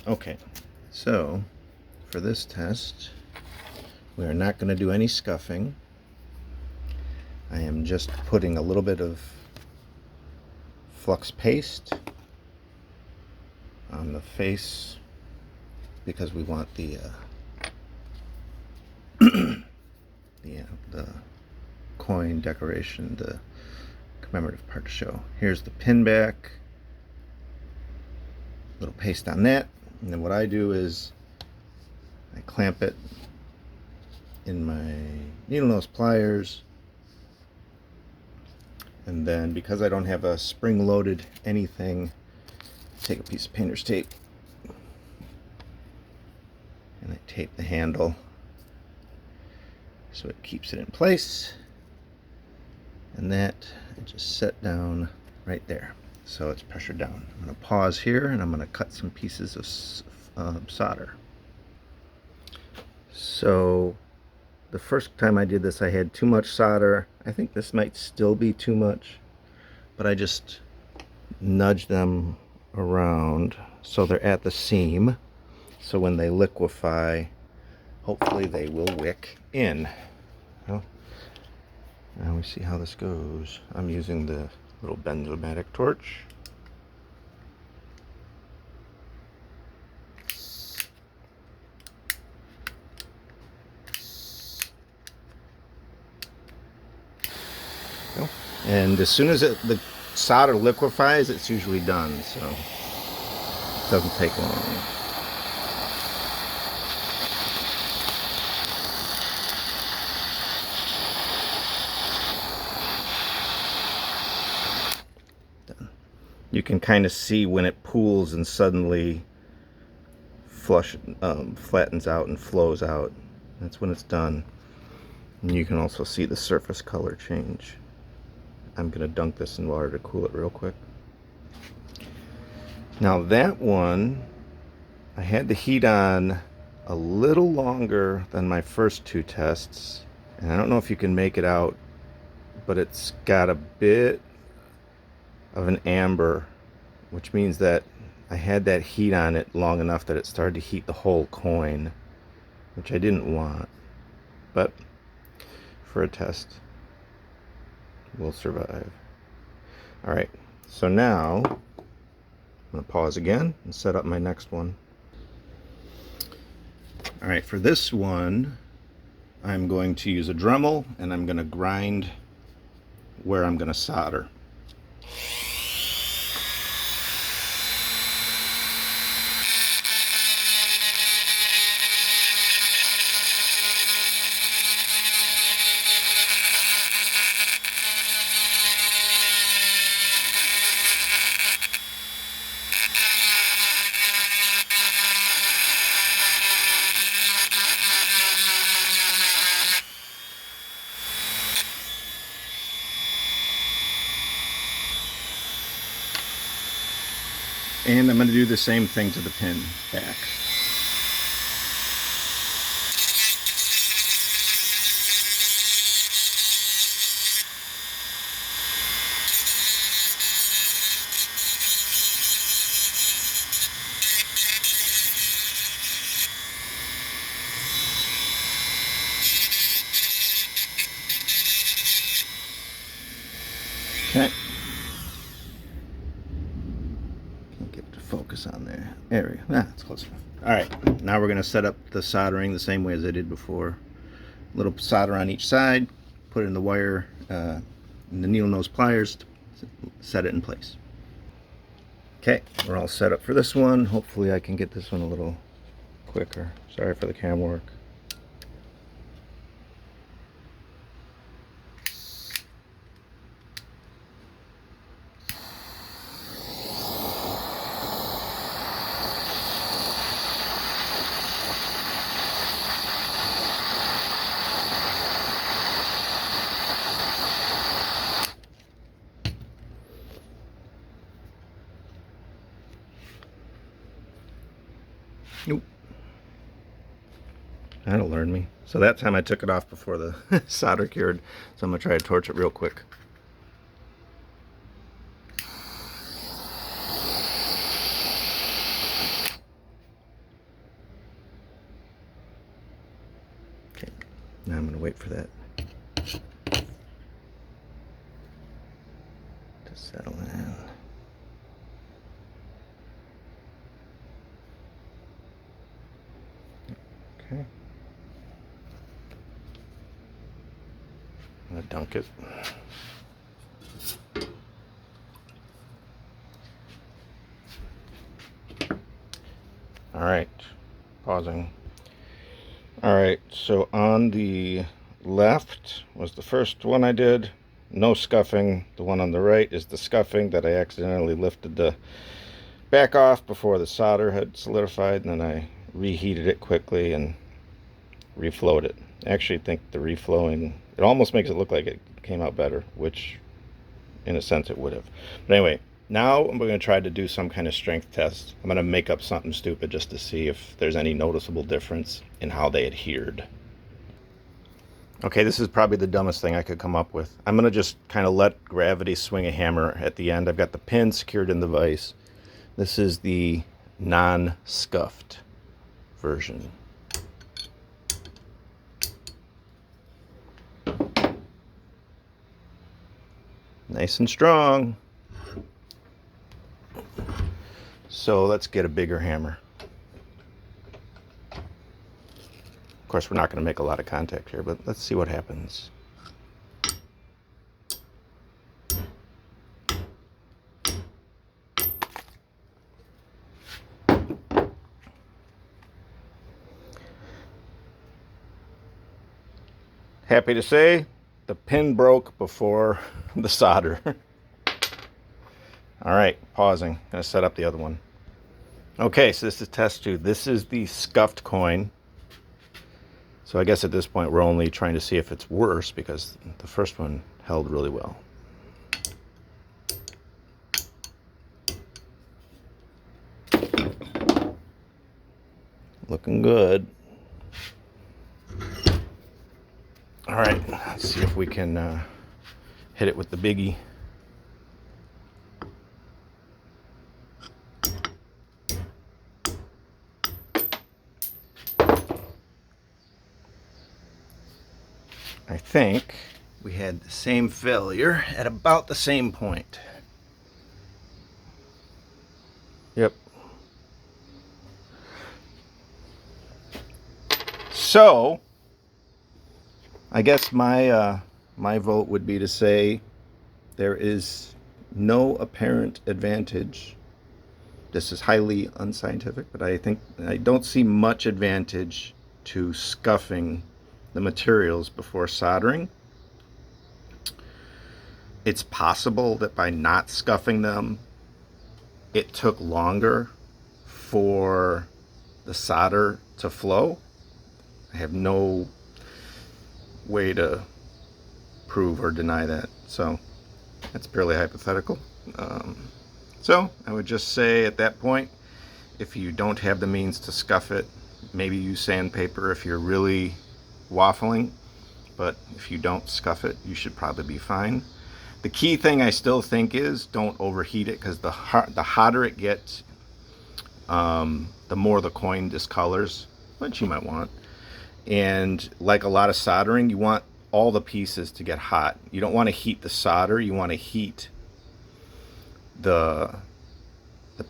Okay, so for this test, we are not going to do any scuffing. I am just putting a little bit of flux paste on the face because we want the the coin decoration, the commemorative part to show. Here's the pin back, little paste on that, and then what I do is I clamp it in my needle nose pliers, and then because I don't have a spring loaded anything, take a piece of painter's tape and I tape the handle so it keeps it in place, and that I just set down right there so it's pressured down. I'm going to pause here and I'm going to cut some pieces of solder. So the first time I did this I had too much solder. I think this might still be too much, but I just nudge them around so they're at the seam, so when they liquefy hopefully they will wick in. Well, now we see how this goes. I'm using the little Benzomatic torch. And as soon as the solder liquefies, it's usually done, so it doesn't take long. You can kind of see when it pools and suddenly flattens out and flows out. That's when it's done. And you can also see the surface color change. I'm going to dunk this in water to cool it real quick. Now that one, I had the heat on a little longer than my first two tests. And I don't know if you can make it out, but it's got a bit of an amber, which means that I had that heat on it long enough that it started to heat the whole coin, which I didn't want, but for a test we'll survive. Alright, so now I'm going to pause again and set up my next one. Alright, for this one I'm going to use a Dremel and I'm going to grind where I'm going to solder. And I'm going to do the same thing to the pin back. Okay. Can't get it to focus on there. There we go. It's close enough. Alright, now we're going to set up the soldering the same way as I did before. A little solder on each side, put it in the wire, in the needle nose pliers to set it in place. Okay, we're all set up for this one. Hopefully I can get this one a little quicker. Sorry for the cam work. Nope. That'll learn me. So that time I took it off before the solder cured. So I'm going to try to torch it real quick. Now I'm going to wait for that to settle in. Okay. I'm going to dunk it. All right, pausing. All right, so on the left was the first one I did, no scuffing. The one on the right is the scuffing that I accidentally lifted the back off before the solder had solidified, and then I reheated it quickly and reflowed it. I actually think the reflowing, it almost makes it look like it came out better, which in a sense it would have. But anyway, now I'm going to try to do some kind of strength test. I'm going to make up something stupid just to see if there's any noticeable difference in how they adhered. Okay, this is probably the dumbest thing I could come up with. I'm going to just kind of let gravity swing a hammer at the end. I've got the pin secured in the vise. This is the non-scuffed version. Nice and strong. So let's get a bigger hammer. Of course, we're not going to make a lot of contact here, but let's see what happens. Happy to say, the pin broke before the solder. All right, pausing. Gonna set up the other one. Okay, so this is test 2. This is the scuffed coin. So I guess at this point we're only trying to see if it's worse because the first one held really well. Looking good. All right, let's see if we can hit it with the biggie. I think we had the same failure at about the same point. Yep. So, I guess my vote would be to say there is no apparent advantage. This is highly unscientific, but I don't see much advantage to scuffing the materials before soldering. It's possible that by not scuffing them, it took longer for the solder to flow. I have no way to prove or deny that, so that's purely hypothetical. So I would just say at that point, if you don't have the means to scuff it, maybe use sandpaper if you're really waffling, but if you don't scuff it, you should probably be fine. The key thing I still think is don't overheat it, because the hotter it gets, the more the coin discolors, which you might want. And like a lot of soldering, you want all the pieces to get hot. You don't want to heat the solder, you want to heat the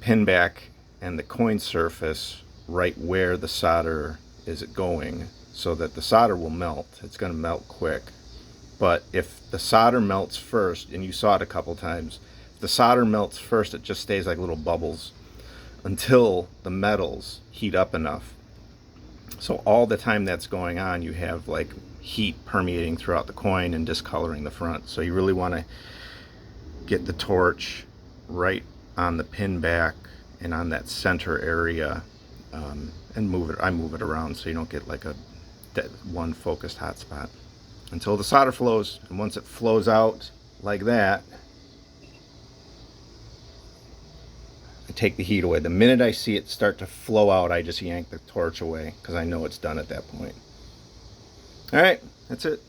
pin back and the coin surface right where the solder is going, so that the solder will melt. It's going to melt quick. But if the solder melts first, and you saw it a couple times, if the solder melts first, it just stays like little bubbles until the metals heat up enough. So all the time that's going on, you have like heat permeating throughout the coin and discoloring the front. So you really want to get the torch right on the pin back and on that center area, and move it. I move it around so you don't get like a one focused hot spot until the solder flows. And once it flows out like that, I take the heat away. The minute I see it start to flow out, I just yank the torch away because I know it's done at that point. All right, that's it.